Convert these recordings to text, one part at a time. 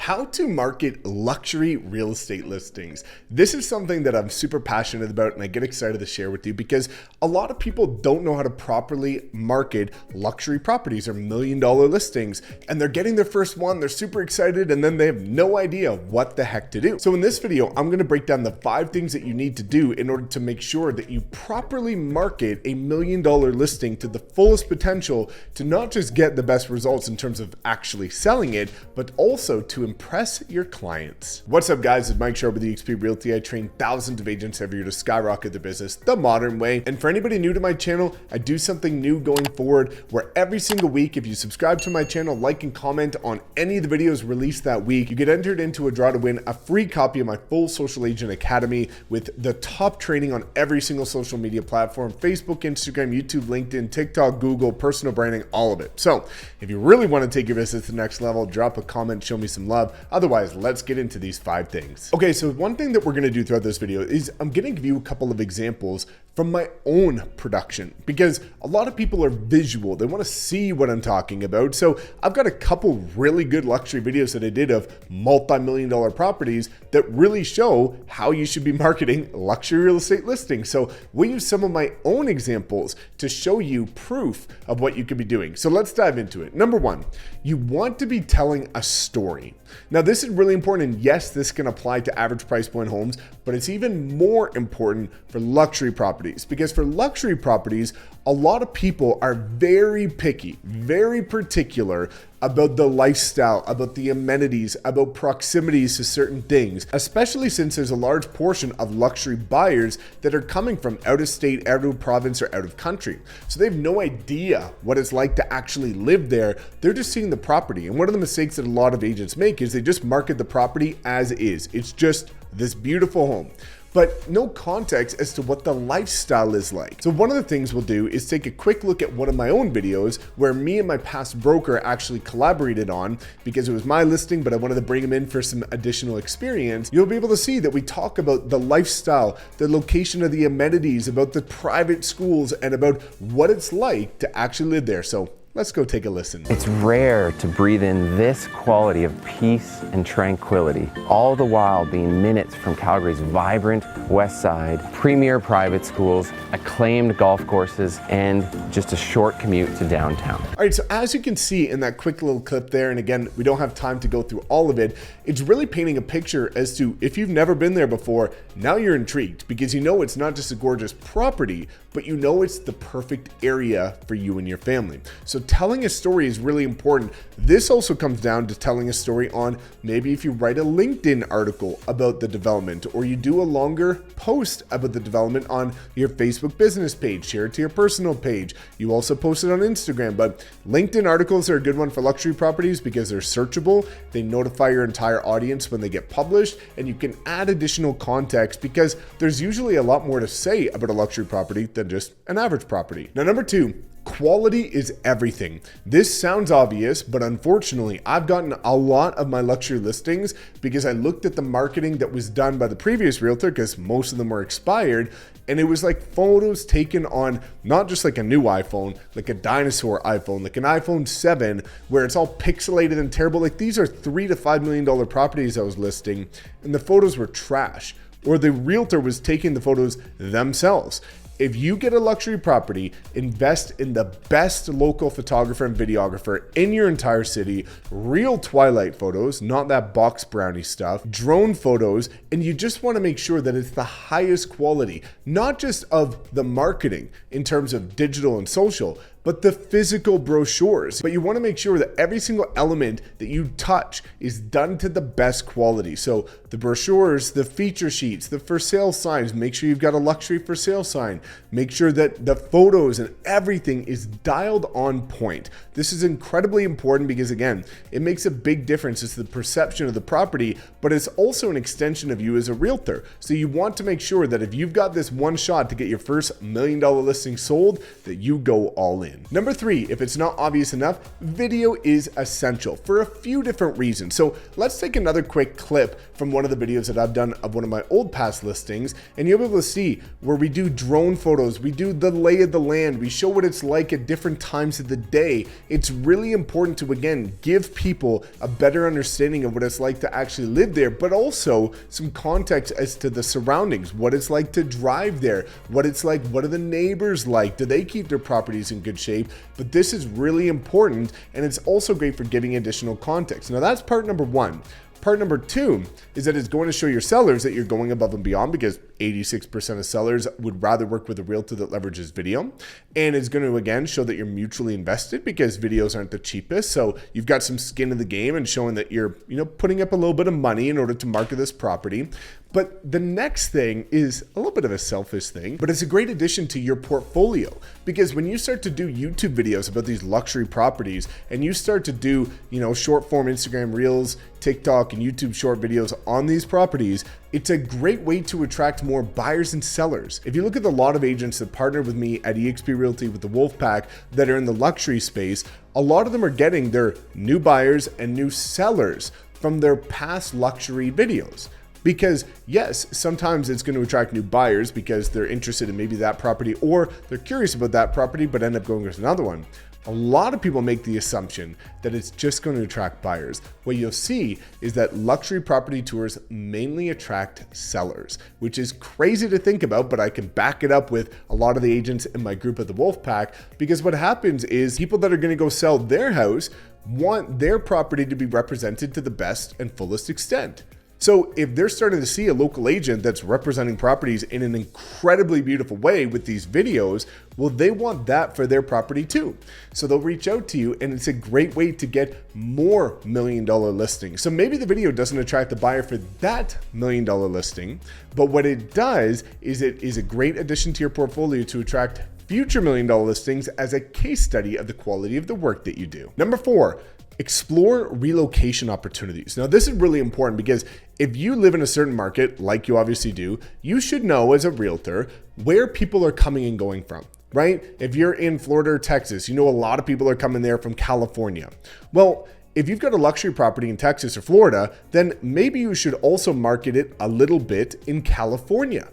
How to market luxury real estate listings. This is something that I'm super passionate about and I get excited to share with you because a lot of people don't know how to properly market luxury properties or $1 million listings, and they're getting their first one, they're super excited, and then they have no idea what the heck to do. So in this video, I'm going to break down the 5 things that you need to do in order to make sure that you properly market a $1 million listing to the fullest potential, to not just get the best results in terms of actually selling it, but also to impress your clients. What's up, guys? It's Mike Sherrard with eXp Realty. I train thousands of agents every year to skyrocket their business the modern way. And for anybody new to my channel, I do something new going forward where every single week, if you subscribe to my channel, like and comment on any of the videos released that week, you get entered into a draw to win a free copy of my full Social Agent Academy with the top training on every single social media platform: Facebook, Instagram, YouTube, LinkedIn, TikTok, Google, personal branding, all of it. So if you really want to take your business to the next level, drop a comment, show me some love. Otherwise, let's get into these 5 things. Okay, so one thing that we're going to do throughout this video is I'm going to give you a couple of examples from my own production, because a lot of people are visual. They want to see what I'm talking about. So I've got a couple really good luxury videos that I did of multi-million-dollar properties that really show how you should be marketing luxury real estate listings. So we'll use some of my own examples to show you proof of what you could be doing. So let's dive into it. Number 1, you want to be telling a story. Now, this is really important, and yes, this can apply to average price point homes, but it's even more important for luxury properties, because for luxury properties, a lot of people are very picky, very particular about the lifestyle, about the amenities, about proximities to certain things, especially since there's a large portion of luxury buyers that are coming from out of state, out of province, or out of country. So they have no idea what it's like to actually live there. They're just seeing the property. And one of the mistakes that a lot of agents make is they just market the property as is. It's just this beautiful home, but no context as to what the lifestyle is like. So one of the things we'll do is take a quick look at one of my own videos where me and my past broker actually collaborated on, because it was my listing, but I wanted to bring him in for some additional experience. You'll be able to see that we talk about the lifestyle, the location of the amenities, about the private schools, and about what it's like to actually live there. So let's go take a listen. It's rare to breathe in this quality of peace and tranquility, all the while being minutes from Calgary's vibrant west side, premier private schools, acclaimed golf courses, and just a short commute to downtown. All right, so as you can see in that quick little clip there, and again, we don't have time to go through all of it, it's really painting a picture as to, if you've never been there before, now you're intrigued, because you know it's not just a gorgeous property, but you know it's the perfect area for you and your family. So telling a story is really important. This also comes down to telling a story on maybe if you write a LinkedIn article about the development, or you do a longer post about the development on your Facebook business page, share it to your personal page. You also post it on Instagram, but LinkedIn articles are a good one for luxury properties because they're searchable. They notify your entire audience when they get published, and you can add additional context because there's usually a lot more to say about a luxury property than just an average property. Now, number 2, quality is everything. This sounds obvious, but unfortunately, I've gotten a lot of my luxury listings because I looked at the marketing that was done by the previous realtor, because most of them were expired, and it was like photos taken on not just like a new iPhone, like a dinosaur iPhone, like an iPhone 7, where it's all pixelated and terrible. Like, these are $3 to $5 million properties I was listing, and the photos were trash, or the realtor was taking the photos themselves. If you get a luxury property, invest in the best local photographer and videographer in your entire city, real twilight photos, not that box brownie stuff, drone photos, and you just want to make sure that it's the highest quality, not just of the marketing in terms of digital and social, but the physical brochures. But you want to make sure that every single element that you touch is done to the best quality. So the brochures, the feature sheets, the for sale signs, make sure you've got a luxury for sale sign. Make sure that the photos and everything is dialed on point. This is incredibly important because, again, it makes a big difference. It's the perception of the property, but it's also an extension of you as a realtor. So you want to make sure that if you've got this one shot to get your first $1 million listing sold, that you go all in. in. Number 3, if it's not obvious enough, video is essential for a few different reasons. So let's take another quick clip from one of the videos that I've done of one of my old past listings, and you'll be able to see where we do drone photos, we do the lay of the land, we show what it's like at different times of the day. It's really important to, again, give people a better understanding of what it's like to actually live there, but also some context as to the surroundings, what it's like to drive there, what it's like, what are the neighbors like, do they keep their properties in good shape? But this is really important, and it's also great for giving additional context. Now that's part number 1. Part number 2 is that it's going to show your sellers that you're going above and beyond, because 86% of sellers would rather work with a realtor that leverages video. And it's going to, again, show that you're mutually invested, because videos aren't the cheapest. So you've got some skin in the game and showing that you're, putting up a little bit of money in order to market this property. But the next thing is a little bit of a selfish thing, but it's a great addition to your portfolio, because when you start to do YouTube videos about these luxury properties, and you start to do, short form Instagram Reels, TikTok, and YouTube short videos on these properties, it's a great way to attract more buyers and sellers. If you look at a lot of agents that partner with me at eXp Realty with the Wolfpack that are in the luxury space, a lot of them are getting their new buyers and new sellers from their past luxury videos. Because yes, sometimes it's going to attract new buyers because they're interested in maybe that property, or they're curious about that property but end up going with another one. A lot of people make the assumption that it's just going to attract buyers. What you'll see is that luxury property tours mainly attract sellers, which is crazy to think about, but I can back it up with a lot of the agents in my group at the Wolfpack, because what happens is people that are going to go sell their house want their property to be represented to the best and fullest extent. So if they're starting to see a local agent that's representing properties in an incredibly beautiful way with these videos, well, they want that for their property too. So they'll reach out to you, and it's a great way to get more $1 million listings. So maybe the video doesn't attract the buyer for that $1 million listing, but what it does is it is a great addition to your portfolio to attract future $1 million listings as a case study of the quality of the work that you do. Number 4, explore relocation opportunities. Now, this is really important, because if you live in a certain market, like you obviously do, you should know as a realtor where people are coming and going from, right? If you're in Florida or Texas, a lot of people are coming there from California. Well, if you've got a luxury property in Texas or Florida, then maybe you should also market it a little bit in California.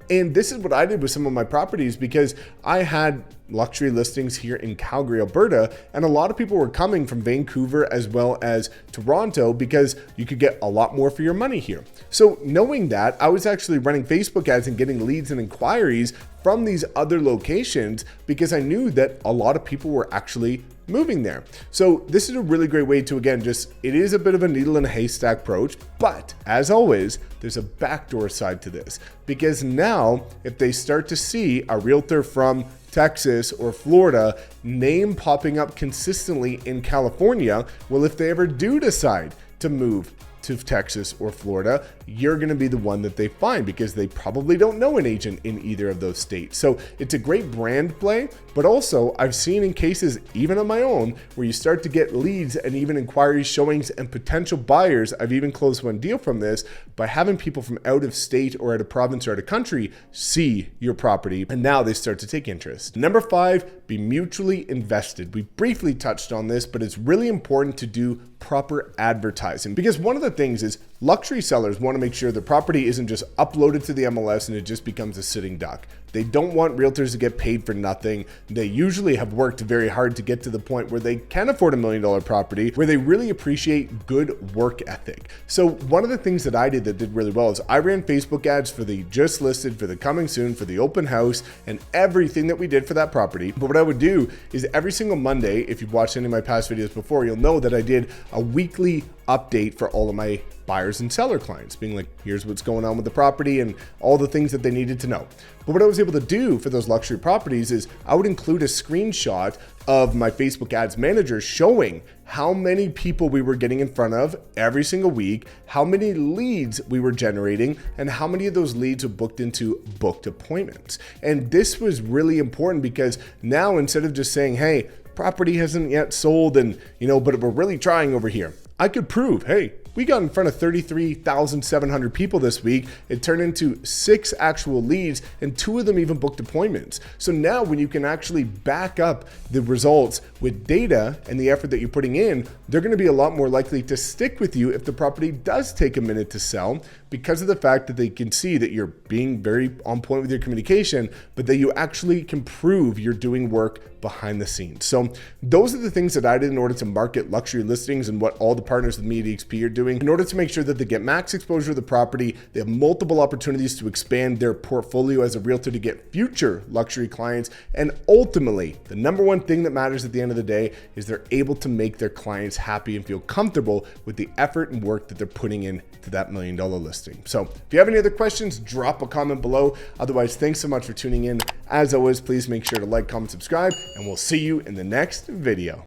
And this is what I did with some of my properties, because I had luxury listings here in Calgary, Alberta, and a lot of people were coming from Vancouver as well as Toronto, because you could get a lot more for your money here. So knowing that, I was actually running Facebook ads and getting leads and inquiries from these other locations, because I knew that a lot of people were actually moving there. So this is a really great way to, again, it is a bit of a needle in a haystack approach, but as always, there's a backdoor side to this, because now if they start to see a realtor from Texas or Florida name popping up consistently in California, well, if they ever do decide to move to Texas or Florida, you're going to be the one that they find, because they probably don't know an agent in either of those states. So it's a great brand play, but also I've seen in cases, even on my own, where you start to get leads and even inquiries, showings, and potential buyers. I've even closed one deal from this by having people from out of state or out of province or out of country see your property, and now they start to take interest. Number 5, be mutually invested. We briefly touched on this, but it's really important to do proper advertising, because one of the things is luxury sellers want to make sure the property isn't just uploaded to the MLS and it just becomes a sitting duck. They don't want realtors to get paid for nothing. They usually have worked very hard to get to the point where they can afford $1 million property, where they really appreciate good work ethic. So one of the things that I did that did really well is I ran Facebook ads for the just listed, for the coming soon, for the open house, and everything that we did for that property. But what I would do is every single Monday, if you've watched any of my past videos before, you'll know that I did a weekly update for all of my buyers and seller clients, being like, here's what's going on with the property and all the things that they needed to know. But what I was able to do for those luxury properties is I would include a screenshot of my Facebook ads manager showing how many people we were getting in front of every single week, how many leads we were generating, and how many of those leads were booked into booked appointments. And this was really important, because now instead of just saying, hey, property hasn't yet sold and, but we're really trying over here, I could prove, hey, we got in front of 33,700 people this week. It turned into 6 actual leads, and 2 of them even booked appointments. So now when you can actually back up the results with data and the effort that you're putting in, they're going to be a lot more likely to stick with you if the property does take a minute to sell, because of the fact that they can see that you're being very on point with your communication, but that you actually can prove you're doing work behind the scenes. So those are the things that I did in order to market luxury listings, and what all the partners with me at EXP are doing in order to make sure that they get max exposure to the property. They have multiple opportunities to expand their portfolio as a realtor to get future luxury clients. And ultimately, the number one thing that matters at the end of the day is they're able to make their clients happy and feel comfortable with the effort and work that they're putting in to that $1 million listing. So if you have any other questions, drop a comment below. Otherwise, thanks so much for tuning in. As always, please make sure to like, comment, subscribe, and we'll see you in the next video.